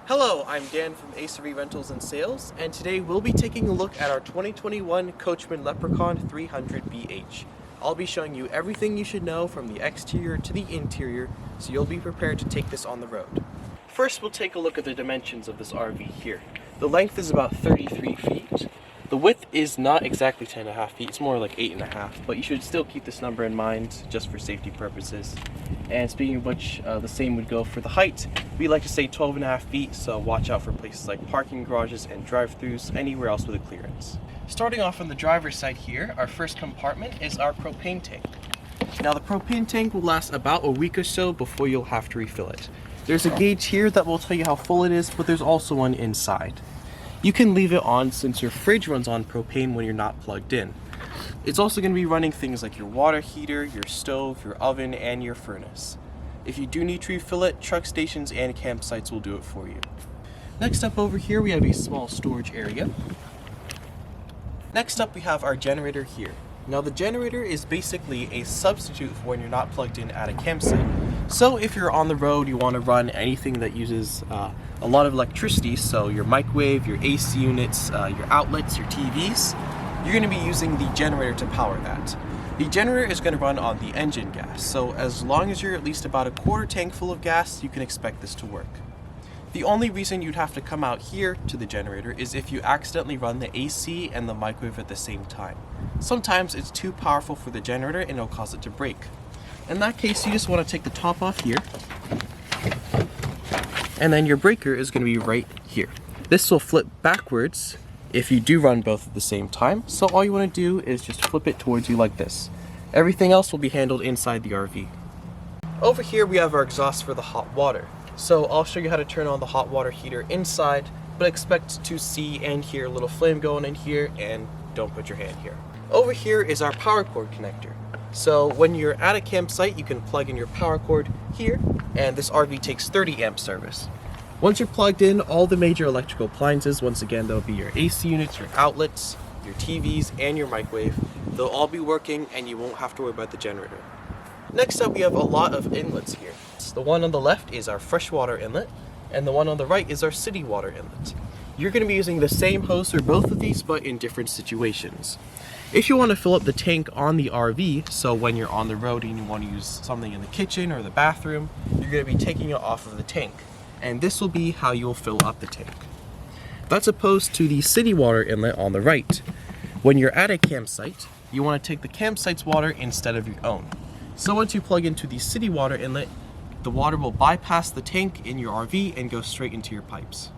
Hello, I'm Dan from ACV Rentals and Sales, and today we'll be taking a look at our 2021 Coachmen Leprechaun 300BH. I'll be showing you everything you should know from the exterior to the interior, so you'll be prepared to take this on the road. First, we'll take a look at the dimensions of this RV here. The length is about 33 feet. The width is not exactly 10.5 feet, it's more like 8.5, but you should still keep this number in mind just for safety purposes. And speaking of which, the same would go for the height. We like to say 12.5 feet, so watch out for places like parking garages and drive-thrus, anywhere else with a clearance. Starting off on the driver's side here, our first compartment is our propane tank. Now the propane tank will last about a week or so before you'll have to refill it. There's a gauge here that will tell you how full it is, but there's also one inside. You can leave it on since your fridge runs on propane when you're not plugged in. It's also going to be running things like your water heater, your stove, your oven, and your furnace. If you do need to refill it, truck stations and campsites will do it for you. Next up over here we have a small storage area. Next up we have our generator here. Now the generator is basically a substitute for when you're not plugged in at a campsite. So if you're on the road, you want to run anything that uses a lot of electricity, so your microwave, your AC units, your outlets, your TVs, you're going to be using the generator to power that. The generator is going to run on the engine gas, so as long as you're at least about a quarter tank full of gas, you can expect this to work. The only reason you'd have to come out here to the generator is if you accidentally run the AC and the microwave at the same time. Sometimes it's too powerful for the generator and it'll cause it to break. In that case, you just want to take the top off here, and then your breaker is going to be right here. This will flip backwards if you do run both at the same time, so all you want to do is just flip it towards you like this. Everything else will be handled inside the RV. Over here we have our exhaust for the hot water. So I'll show you how to turn on the hot water heater inside, but expect to see and hear a little flame going in here, and don't put your hand here. Over here is our power cord connector. So when you're at a campsite, you can plug in your power cord here, and this RV takes 30 amp service. Once you're plugged in, all the major electrical appliances, once again, there'll be your AC units, your outlets, your TVs, and your microwave. They'll all be working, and you won't have to worry about the generator. Next up, we have a lot of inlets here. The one on the left is our freshwater inlet, and the one on the right is our city water inlet. You're going to be using the same hose for both of these, but in different situations. If you want to fill up the tank on the RV, so when you're on the road and you want to use something in the kitchen or the bathroom, you're going to be taking it off of the tank. And this will be how you'll fill up the tank. That's opposed to the city water inlet on the right. When you're at a campsite, you want to take the campsite's water instead of your own. So once you plug into the city water inlet, the water will bypass the tank in your RV and go straight into your pipes.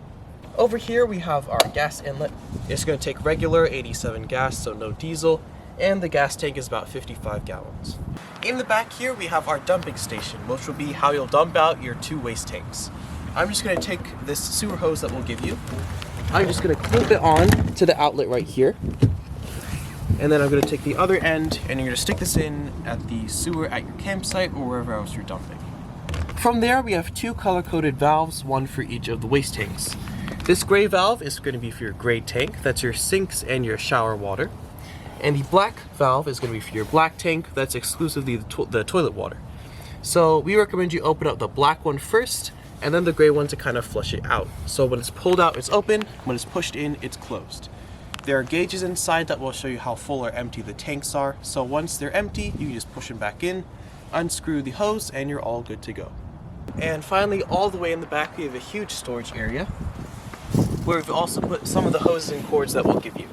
Over here we have our gas inlet. It's going to take regular 87 gas, so no diesel, and the gas tank is about 55 gallons. In the back here we have our dumping station, which will be how you'll dump out your two waste tanks. I'm just going to take this sewer hose that we'll give you. I'm just going to clip it on to the outlet right here. And then I'm going to take the other end and you're going to stick this in at the sewer at your campsite or wherever else you're dumping. From there we have two color-coded valves, one for each of the waste tanks. This gray valve is going to be for your gray tank, that's your sinks and your shower water. And the black valve is going to be for your black tank, that's exclusively the toilet water. So we recommend you open up the black one first, and then the gray one to kind of flush it out. So when it's pulled out, it's open. When it's pushed in, it's closed. There are gauges inside that will show you how full or empty the tanks are. So once they're empty, you can just push them back in, unscrew the hose, and you're all good to go. And finally, all the way in the back, we have a huge storage area where we've also put some of the hoses and cords that we'll give you.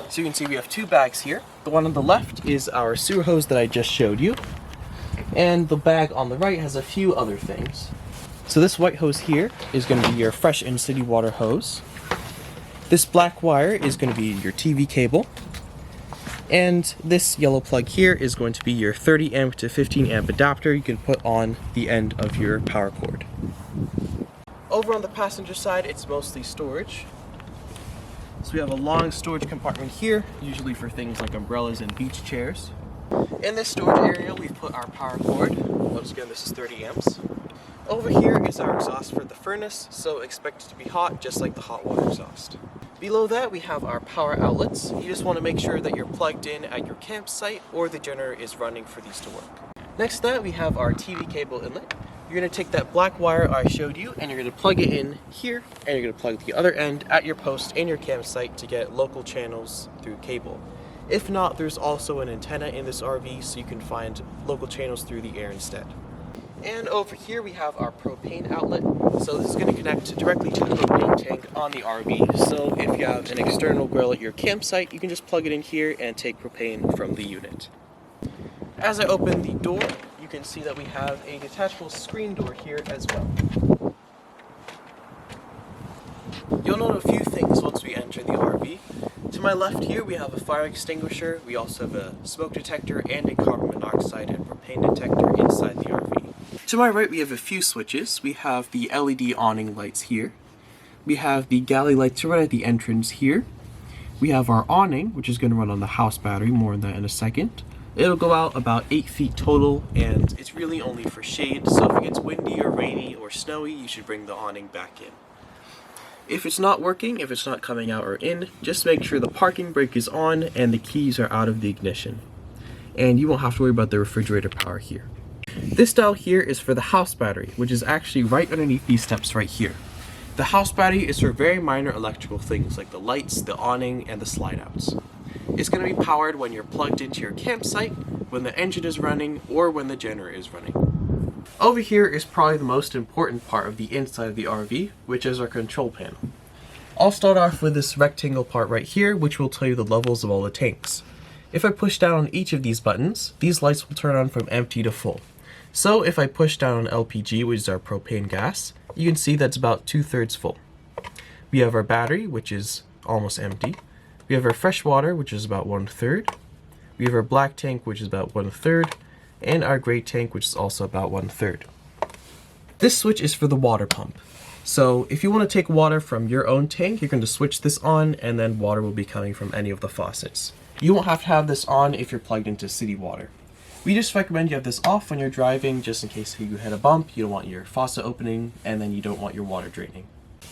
So you can see we have two bags here. The one on the left is our sewer hose that I just showed you. And the bag on the right has a few other things. So this white hose here is going to be your fresh and city water hose. This black wire is going to be your TV cable. And this yellow plug here is going to be your 30 amp to 15 amp adapter you can put on the end of your power cord. Over on the passenger side, it's mostly storage. So we have a long storage compartment here, usually for things like umbrellas and beach chairs. In this storage area, we've put our power cord. Once again, this is 30 amps. Over here is our exhaust for the furnace, so expect it to be hot, just like the hot water exhaust. Below that, we have our power outlets. You just want to make sure that you're plugged in at your campsite or the generator is running for these to work. Next to that, we have our TV cable inlet. You're going to take that black wire I showed you and you're going to plug it in here, and you're going to plug the other end at your post in your campsite to get local channels through cable. If not, there's also an antenna in this RV so you can find local channels through the air instead. And over here we have our propane outlet. So this is going to connect directly to the propane tank on the RV. So if you have an external grill at your campsite, you can just plug it in here and take propane from the unit. As I open the door, you can see that we have a detachable screen door here as well. You'll note a few things once we enter the RV. To my left here we have a fire extinguisher, we also have a smoke detector and a carbon monoxide and propane detector inside the RV. To my right we have a few switches. We have the LED awning lights here. We have the galley lights right at the entrance here. We have our awning, which is going to run on the house battery, more on that in a second. It'll go out about 8 feet total, and it's really only for shade, so if it gets windy or rainy or snowy, you should bring the awning back in. If it's not working, if it's not coming out or in, just make sure the parking brake is on and the keys are out of the ignition. And you won't have to worry about the refrigerator power here. This dial here is for the house battery, which is actually right underneath these steps right here. The house battery is for very minor electrical things like the lights, the awning, and the slide outs. It's going to be powered when you're plugged into your campsite, when the engine is running, or when the generator is running. Over here is probably the most important part of the inside of the RV, which is our control panel. I'll start off with this rectangle part right here, which will tell you the levels of all the tanks. If I push down on each of these buttons, these lights will turn on from empty to full. So if I push down on LPG, which is our propane gas, you can see that's about 2/3 full. We have our battery, which is almost empty. We have our fresh water, which is about 1/3. We have our black tank, which is about 1/3. And our gray tank, which is also about 1/3. This switch is for the water pump. So if you want to take water from your own tank, you're going to switch this on, and then water will be coming from any of the faucets. You won't have to have this on if you're plugged into city water. We just recommend you have this off when you're driving, just in case you hit a bump, you don't want your faucet opening, and then you don't want your water draining.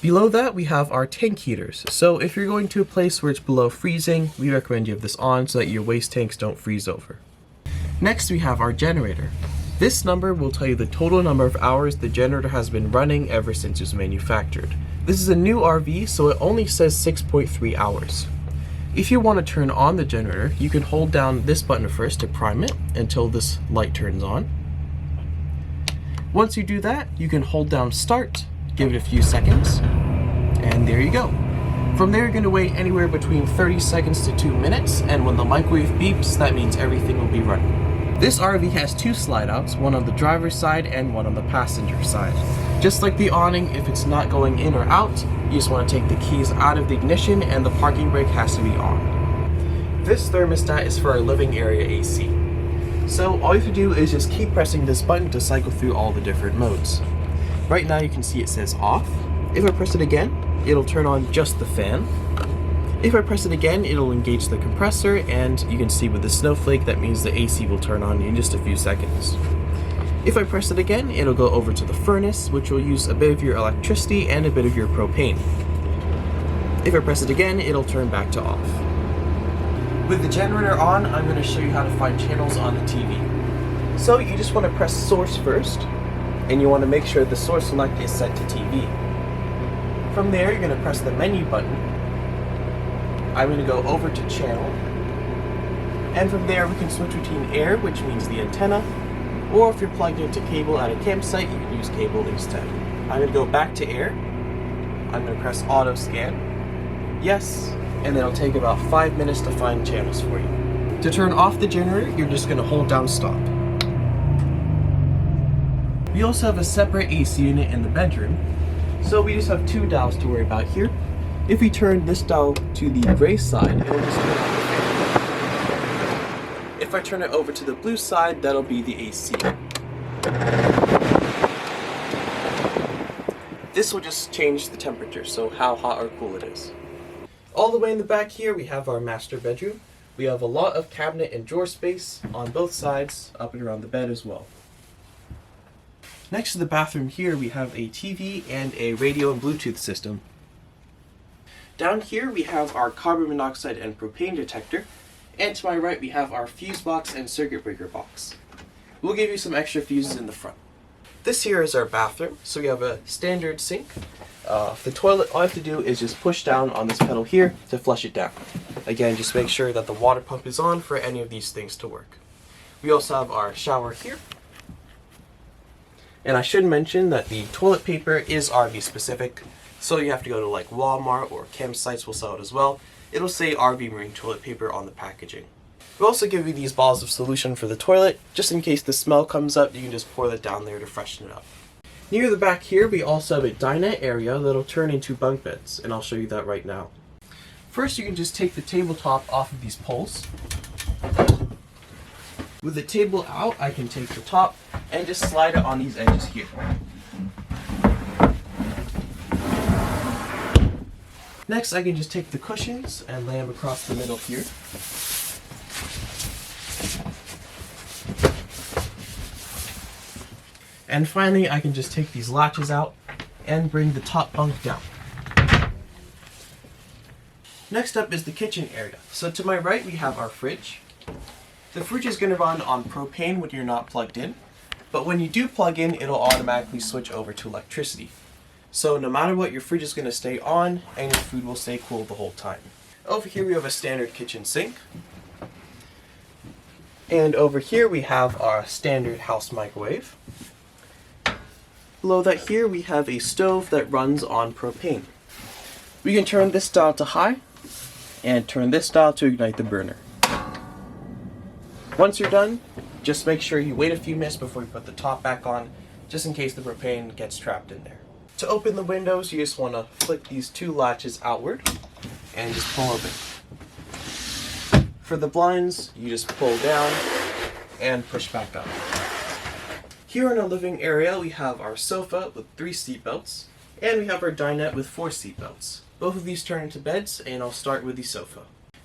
Below that, we have our tank heaters. So if you're going to a place where it's below freezing, we recommend you have this on so that your waste tanks don't freeze over. Next, we have our generator. This number will tell you the total number of hours the generator has been running ever since it was manufactured. This is a new RV, so it only says 6.3 hours. If you want to turn on the generator, you can hold down this button first to prime it until this light turns on. Once you do that, you can hold down start, give it a few seconds, and there you go. From there, you're going to wait anywhere between 30 seconds to 2 minutes, and when the microwave beeps, that means everything will be running. This RV has 2 slide outs, one on the driver's side and one on the passenger side. Just like the awning, if it's not going in or out, you just want to take the keys out of the ignition and the parking brake has to be on. This thermostat is for our living area AC. So all you have to do is just keep pressing this button to cycle through all the different modes. Right now you can see it says off. If I press it again, it'll turn on just the fan. If I press it again, it'll engage the compressor, and you can see with the snowflake that means the AC will turn on in just a few seconds. If I press it again, it'll go over to the furnace, which will use a bit of your electricity and a bit of your propane. If I press it again, it'll turn back to off. With the generator on, I'm going to show you how to find channels on the TV. So you just want to press source first, and you want to make sure the source select is set to TV. From there, you're going to press the menu button. I'm going to go over to channel, and from there we can switch between air, which means the antenna, or if you're plugged into cable at a campsite, you can use cable instead. I'm going to go back to air. I'm going to press auto scan, yes, and then it'll take about 5 minutes to find channels for you. To turn off the generator, you're just going to hold down stop. We also have a separate AC unit in the bedroom, so we just have 2 dials to worry about here. If we turn this dial to the gray side, it'll just turn on the fan. If I turn it over to the blue side, that'll be the AC. This will just change the temperature, so how hot or cool it is. All the way in the back here, we have our master bedroom. We have a lot of cabinet and drawer space on both sides, up and around the bed as well. Next to the bathroom here, we have a TV and a radio and Bluetooth system. Down here we have our carbon monoxide and propane detector, and to my right we have our fuse box and circuit breaker box. We'll give you some extra fuses in the front. This here is our bathroom. So we have a standard sink. The toilet, all you have to do is just push down on this pedal here to flush it down. Again, just make sure that the water pump is on for any of these things to work. We also have our shower here. And I should mention that the toilet paper is RV specific, so you have to go to like Walmart or campsites will sell it as well. It'll say RV marine toilet paper on the packaging. We'll also give you these bottles of solution for the toilet, just in case the smell comes up, you can just pour that down there to freshen it up. Near the back here, we also have a dinette area that'll turn into bunk beds, and I'll show you that right now. First, you can just take the tabletop off of these poles. With the table out, I can take the top and just slide it on these edges here. Next, I can just take the cushions and lay them across the middle here. And finally, I can just take these latches out and bring the top bunk down. Next up is the kitchen area. So to my right, we have our fridge. The fridge is going to run on propane when you're not plugged in, but when you do plug in, it'll automatically switch over to electricity. So no matter what, your fridge is going to stay on and your food will stay cool the whole time. Over here we have a standard kitchen sink. And over here we have our standard house microwave. Below that here we have a stove that runs on propane. We can turn this dial to high and turn this dial to ignite the burner. Once you're done, just make sure you wait a few minutes before you put the top back on, just in case the propane gets trapped in there. To open the windows, you just want to flick these two latches outward and just pull open. For the blinds, you just pull down and push back up. Here in our living area, we have our sofa with 3 seat belts, and we have our dinette with 4 seat belts. Both of these turn into beds, and I'll start with the sofa.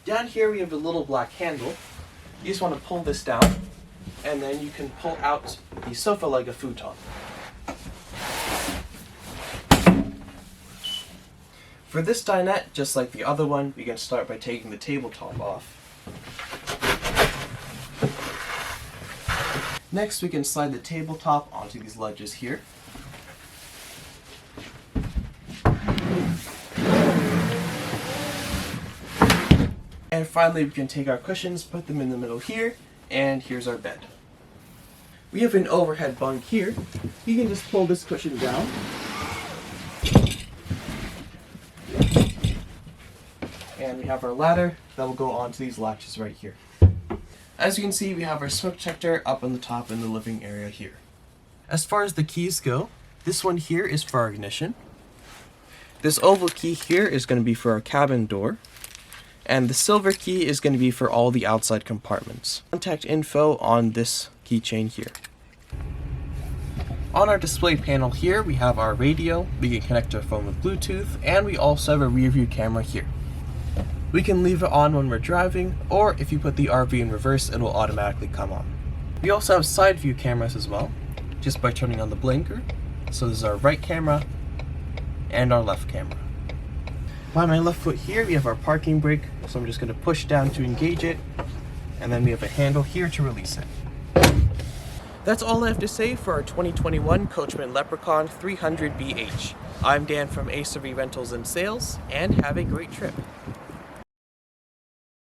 Down here we have a little black handle. You just want to pull this down, and then you can pull out the sofa like a futon. For this dinette, just like the other one, we can start by taking the tabletop off. Next, we can slide the tabletop onto these ledges here. And finally, we can take our cushions, put them in the middle here, and here's our bed. We have an overhead bunk here. You can just pull this cushion down. And we have our ladder that will go onto these latches right here. As you can see, we have our smoke detector up on the top in the living area here. As far as the keys go, this one here is for our ignition. This oval key here is going to be for our cabin door. And the silver key is going to be for all the outside compartments. Contact info on this keychain here. On our display panel here, we have our radio. We can connect our phone with Bluetooth, and we also have a rear view camera here. We can leave it on when we're driving, or if you put the RV in reverse, it will automatically come on. We also have side view cameras as well, just by turning on the blinker. So this is our right camera and our left camera. By my left foot here, we have our parking brake, so I'm just going to push down to engage it, and then we have a handle here to release it. That's all I have to say for our 2021 Coachmen Leprechaun 300BH. I'm Dan from Ace RV Rentals and Sales, and have a great trip.